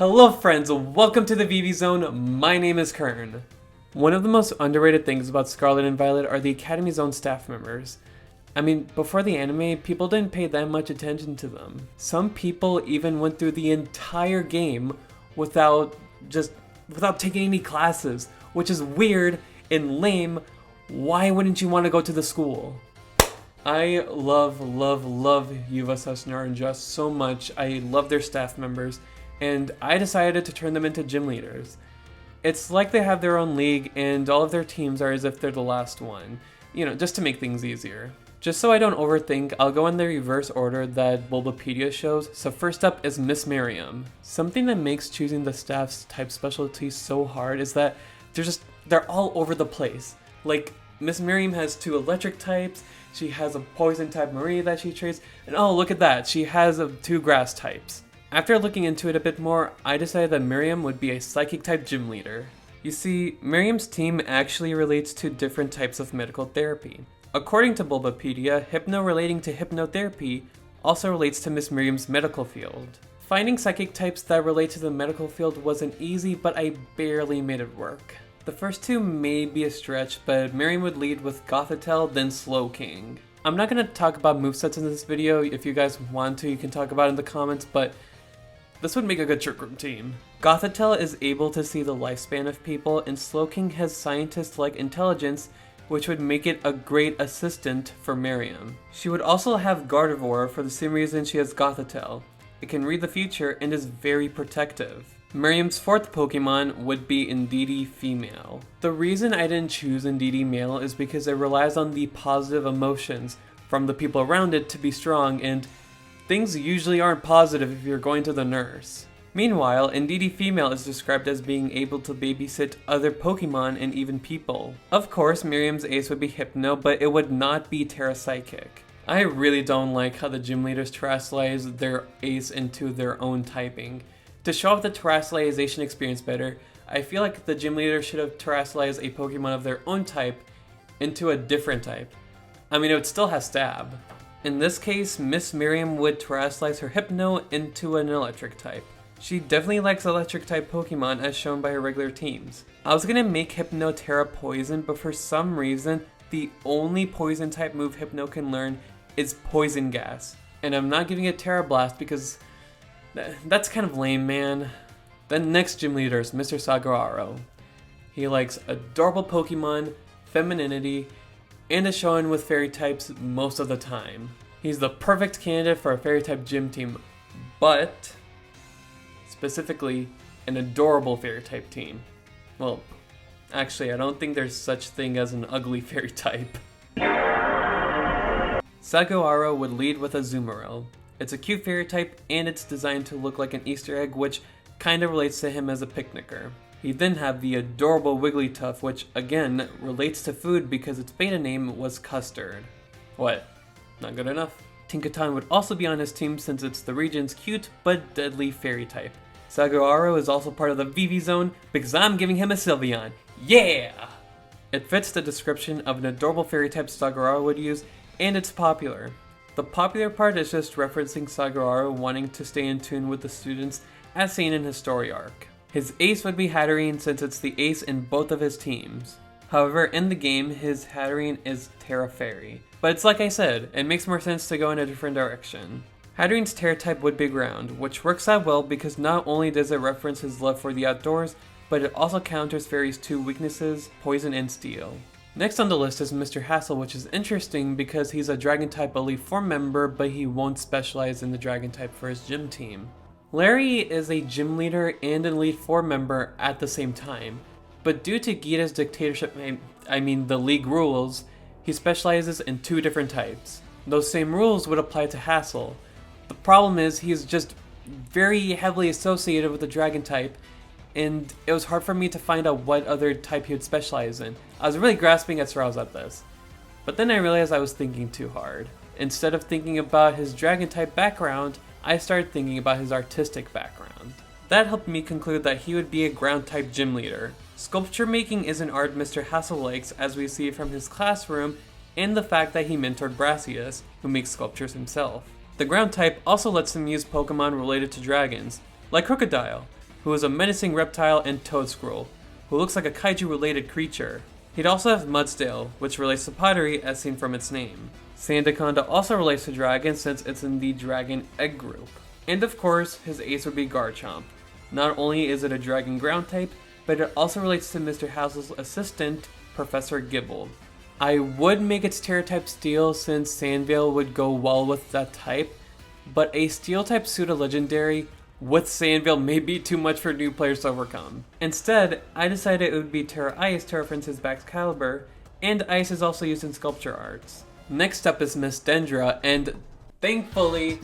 Hello friends, welcome to the VV Zone. My name is Kern. One of the most underrated things about Scarlet and Violet are the Academy's own staff members. I mean, before the anime, people didn't pay that much attention to them. Some people even went through the entire game without taking any classes, which is weird and lame. Why wouldn't you want to go to the school? I love Uva Naranja so much. I love their staff members, and I decided to turn them into gym leaders. It's like they have their own league, and all of their teams are as if they're the last one. You know, just to make things easier. Just so I don't overthink, I'll go in the reverse order that Bulbapedia shows. So first up is Miss Miriam. Something that makes choosing the staff's type specialty so hard is that they're all over the place. Like, Miss Miriam has 2 electric types, she has a poison type Marie that she traits, and oh, look at that, she has 2 grass types. After looking into it a bit more, I decided that Miriam would be a psychic type gym leader. You see, Miriam's team actually relates to different types of medical therapy. According to Bulbapedia, hypno relating to hypnotherapy also relates to Miss Miriam's medical field. Finding psychic types that relate to the medical field wasn't easy, but I barely made it work. The first 2 may be a stretch, but Miriam would lead with Gothitelle, then Slowking. I'm not going to talk about movesets in this video. If you guys want to, you can talk about it in the comments, but this would make a good trick room team. Gothitelle is able to see the lifespan of people, and Slowking has scientist-like intelligence, which would make it a great assistant for Miriam. She would also have Gardevoir for the same reason she has Gothitelle. It can read the future and is very protective. Miriam's 4th Pokemon would be Indeedee Female. The reason I didn't choose Indeedee Male is because it relies on the positive emotions from the people around it to be strong, and things usually aren't positive if you're going to the nurse. Meanwhile, Indeedee Female is described as being able to babysit other Pokemon and even people. Of course, Miriam's ace would be Hypno, but it would not be Terra Psychic. I really don't like how the gym leaders terrestrialize their ace into their own typing. To show off the terrestrialization experience better, I feel like the gym leader should have terrestrialized a Pokemon of their own type into a different type. I mean, it would still have Stab. In this case, Miss Miriam would terrestrialize her Hypno into an electric type. She definitely likes electric type Pokemon as shown by her regular teams. I was gonna make Hypno Terra Poison, but for some reason, the only poison type move Hypno can learn is Poison Gas. And I'm not giving it Terra Blast because that's kind of lame, man. The next gym leader is Mr. Saguaro. He likes adorable Pokemon, femininity, and is shown with fairy types most of the time. He's the perfect candidate for a fairy type gym team, but specifically an adorable fairy type team. Well, actually, I don't think there's such thing as an ugly fairy type. Saguaro would lead with Azumarill. It's a cute fairy type, and it's designed to look like an Easter egg, which kinda relates to him as a picnicker. He'd then have the adorable Wigglytuff, which again relates to food because its beta name was Custard. What? Not good enough? Tinkaton would also be on his team since it's the region's cute but deadly fairy type. Saguaro is also part of the VV Zone because I'm giving him a Sylveon. Yeah! It fits the description of an adorable fairy type Saguaro would use, and it's popular. The popular part is just referencing Saguaro wanting to stay in tune with the students as seen in his story arc. His ace would be Hatterene since it's the ace in both of his teams. However, in the game, his Hatterene is Terra Fairy. But it's like I said, it makes more sense to go in a different direction. Hatterene's Terra type would be Ground, which works out well because not only does it reference his love for the outdoors, but it also counters Fairy's 2 weaknesses, Poison and Steel. Next on the list is Mr. Hassel, which is interesting because he's a Dragon-type Elite 4 member, but he won't specialize in the Dragon-type for his gym team. Larry is a gym leader and an Elite 4 member at the same time, but due to Gita's dictatorship, the league rules, he specializes in 2 different types. Those same rules would apply to Hassel. The problem is he's just very heavily associated with the Dragon-type, and it was hard for me to find out what other type he would specialize in. I was really grasping at straws at this. But then I realized I was thinking too hard. Instead of thinking about his Dragon-type background, I started thinking about his artistic background. That helped me conclude that he would be a Ground-type gym leader. Sculpture making is an art Mr. Hassel likes, as we see from his classroom and the fact that he mentored Brassius, who makes sculptures himself. The Ground type also lets him use Pokemon related to dragons, like Crocodile. who is a menacing reptile, and Toadscroll, who looks like a kaiju-related creature. He'd also have Mudsdale, which relates to pottery as seen from its name. Sandaconda also relates to dragon since it's in the dragon egg group. And of course, his ace would be Garchomp. Not only is it a dragon ground type, but it also relates to Mr. House's assistant, Professor Gibble. I would make its Terra type Steel since Sandvale would go well with that type, but a Steel type pseudo-legendary with Sandvale may be too much for new players to overcome. Instead, I decided it would be Terra Ice to reference his back's caliber, and Ice is also used in sculpture arts. Next up is Miss Dendra, and thankfully,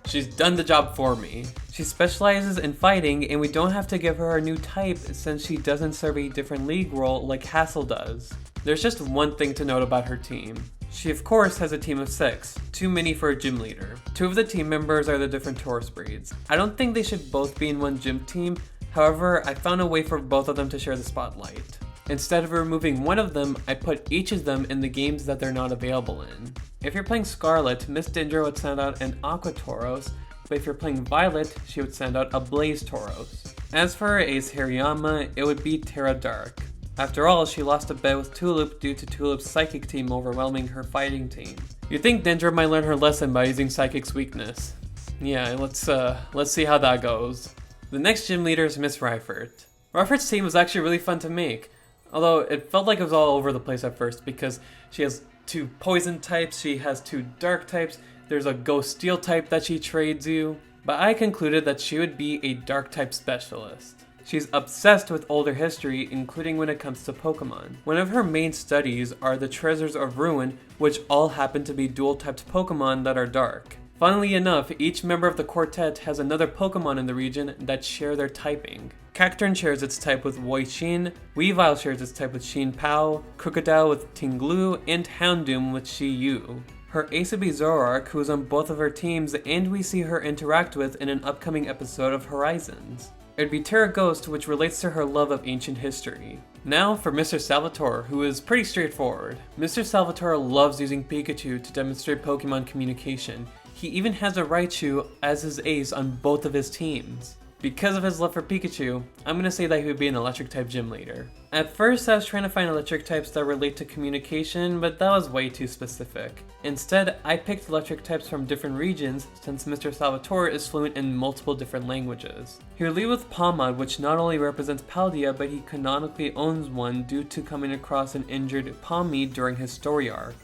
she's done the job for me. She specializes in fighting, and we don't have to give her a new type since she doesn't serve a different league role like Hassel does. There's just one thing to note about her team. She of course has a team of 6, too many for a gym leader. 2 of the team members are the different Taurus breeds. I don't think they should both be in one gym team, however, I found a way for both of them to share the spotlight. Instead of removing one of them, I put each of them in the games that they're not available in. If you're playing Scarlet, Miss Dendra would send out an Aqua Tauros, but if you're playing Violet, she would send out a Blaze Tauros. As for her ace Hariyama, it would be Terra Dark. After all, she lost a bet with Tulip due to Tulip's Psychic team overwhelming her fighting team. You'd think Dendra might learn her lesson by using Psychic's weakness. Yeah, let's see how that goes. The next gym leader is Miss Ryfert. Ryfert's team was actually really fun to make, although it felt like it was all over the place at first because she has 2 poison types, she has 2 dark types, there's a ghost steel type that she trades you, but I concluded that she would be a dark type specialist. She's obsessed with older history, including when it comes to Pokémon. One of her main studies are the Treasures of Ruin, which all happen to be dual-typed Pokémon that are dark. Funnily enough, each member of the quartet has another Pokémon in the region that share their typing. Cacturn shares its type with Woixin, Weavile shares its type with Xin Pao, Crocodile with Tinglu, and Houndoom with Shi Yu. Her ace would be Zoroark, who is on both of her teams, and we see her interact with in an upcoming episode of Horizons. It'd be Terra Ghost, which relates to her love of ancient history. Now for Mr. Salvatore, who is pretty straightforward. Mr. Salvatore loves using Pikachu to demonstrate Pokemon communication. He even has a Raichu as his ace on both of his teams. Because of his love for Pikachu, I'm gonna say that he would be an electric type gym leader. At first I was trying to find electric types that relate to communication, but that was way too specific. Instead, I picked electric types from different regions since Mr. Salvatore is fluent in multiple different languages. He would lead with Palmod, which not only represents Paldea, but he canonically owns one due to coming across an injured Palmy during his story arc.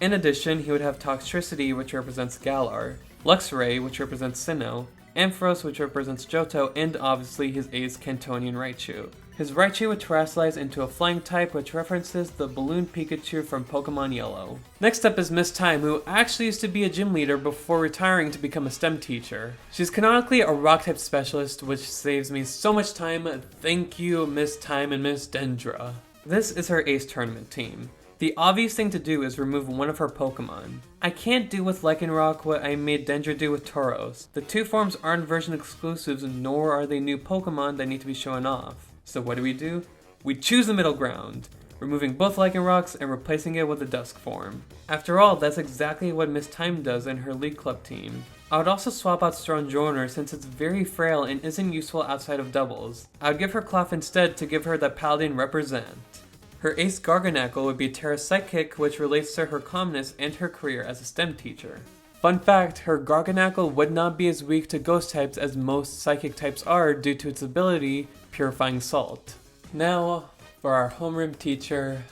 In addition, he would have Toxtricity, which represents Galar, Luxray, which represents Sinnoh, Ampharos, which represents Johto, and obviously his ace Cantonian Raichu. His Raichu would terrestrialize into a flying type, which references the balloon Pikachu from Pokemon Yellow. Next up is Miss Time, who actually used to be a gym leader before retiring to become a STEM teacher. She's canonically a rock type specialist, which saves me so much time. Thank you, Miss Time and Miss Dendra. This is her ace tournament team. The obvious thing to do is remove one of her Pokemon. I can't do with Lycanroc what I made Dendra do with Tauros. The 2 forms aren't version exclusives, nor are they new Pokemon that need to be shown off. So what do? We choose the middle ground, removing both Lycanrocs and replacing it with a Dusk form. After all, that's exactly what Miss Time does in her League Club team. I would also swap out Stronjourner since it's very frail and isn't useful outside of doubles. I would give her Cloth instead to give her that Paladin represent. Her ace Garganacl would be Terra Psychic, which relates to her calmness and her career as a STEM teacher. Fun fact, her Garganacl would not be as weak to ghost types as most psychic types are due to its ability, Purifying Salt. Now, for our homeroom teacher,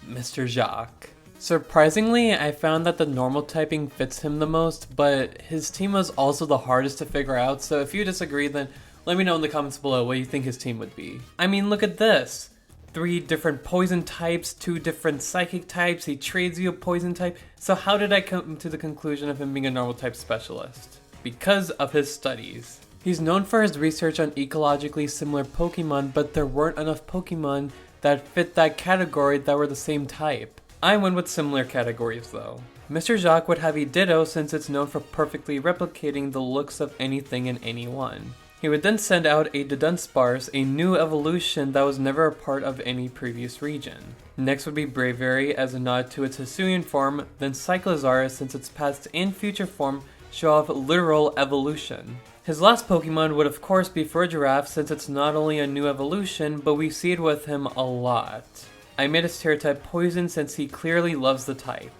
Mr. Jacques. Surprisingly, I found that the normal typing fits him the most, but his team was also the hardest to figure out, so if you disagree, then let me know in the comments below what you think his team would be. I mean, look at this! 3 different poison types, 2 different psychic types, he trades you a poison type, so how did I come to the conclusion of him being a normal type specialist? Because of his studies. He's known for his research on ecologically similar Pokemon, but there weren't enough Pokemon that fit that category that were the same type. I went with similar categories though. Mr. Jacques would have a Ditto since it's known for perfectly replicating the looks of anything and anyone. He would then send out a Dudunsparce, a new evolution that was never a part of any previous region. Next would be Braviary as a nod to its Hisuian form, then Cyclizar since its past and future form show off literal evolution. His last Pokemon would of course be Giraffe, since it's not only a new evolution, but we see it with him a lot. I made his Terra type Poison since he clearly loves the type.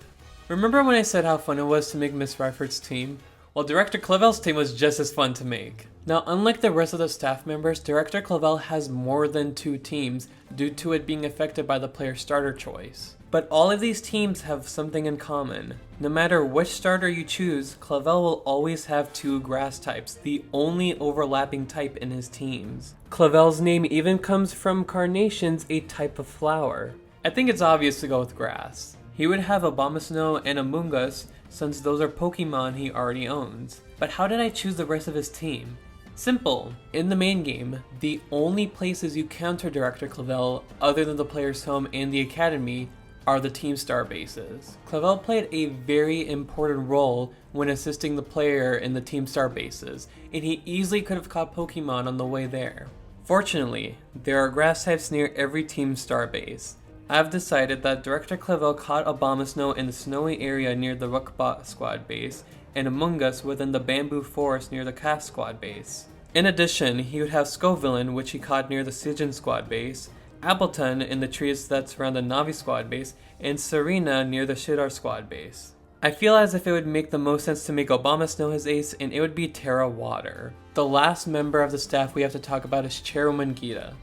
Remember when I said how fun it was to make Miss Ryford's team? Well, Director Clavel's team was just as fun to make. Now, unlike the rest of the staff members, Director Clavel has more than 2 teams due to it being affected by the player's starter choice. But all of these teams have something in common. No matter which starter you choose, Clavel will always have 2 grass types, the only overlapping type in his teams. Clavel's name even comes from carnations, a type of flower. I think it's obvious to go with grass. He would have Abomasnow and Amoonguss, since those are Pokemon he already owns. But how did I choose the rest of his team? Simple. In the main game, the only places you counter Director Clavel, other than the player's home and the academy, are the team star bases. Clavel played a very important role when assisting the player in the team star bases, and he easily could have caught Pokemon on the way there. Fortunately, there are grass types near every team star base. I've decided that Director Clavel caught Abomasnow in the snowy area near the Rookbot squad base, and Amoonguss within the bamboo forest near the Calf squad base. In addition, he would have Scovillain, which he caught near the Siegen squad base, Appleton in the trees that surround the Navi squad base, and Serena near the Shidar squad base. I feel as if it would make the most sense to make Abomasnow his ace, and it would be Terra Water. The last member of the staff we have to talk about is Chairwoman Geeta.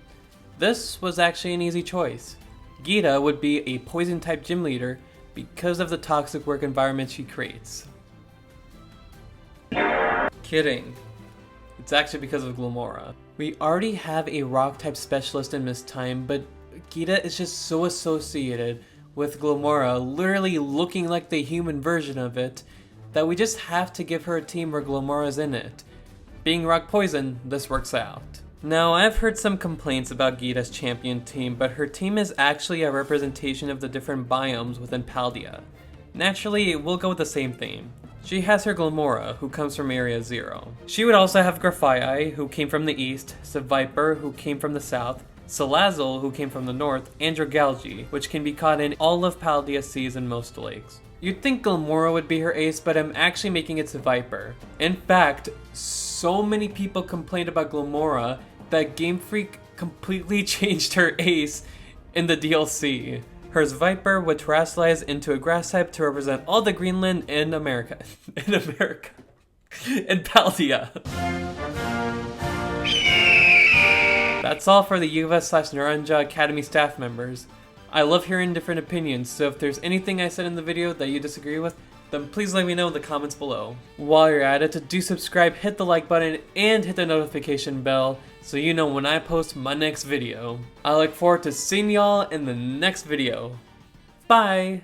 This was actually an easy choice. Geeta would be a poison type gym leader because of the toxic work environment she creates. Kidding. It's actually because of Glimmora. We already have a rock type specialist in Miss Time, but Geeta is just so associated with Glimmora, literally looking like the human version of it, that we just have to give her a team where Glimmora's in it. Being rock poison, this works out. Now, I've heard some complaints about Geeta's champion team, but her team is actually a representation of the different biomes within Paldea. Naturally, we'll go with the same theme. She has her Glimmora, who comes from Area 0. She would also have Grafaiai, who came from the east, Seviper, who came from the south, Salazzle, who came from the north, and Dragalge, which can be caught in all of Paldea seas and most lakes. You'd think Glimmora would be her ace, but I'm actually making it Seviper. In fact, so many people complained about Glimmora that Game Freak completely changed her ace in the DLC. Her Viper would terrestrialize into a grass type to represent all the Greenland in America. In Paldea. That's all for the Uva/Naranja Academy staff members. I love hearing different opinions, so if there's anything I said in the video that you disagree with, then please let me know in the comments below. While you're at it, do subscribe, hit the like button, and hit the notification bell so you know when I post my next video. I look forward to seeing y'all in the next video. Bye!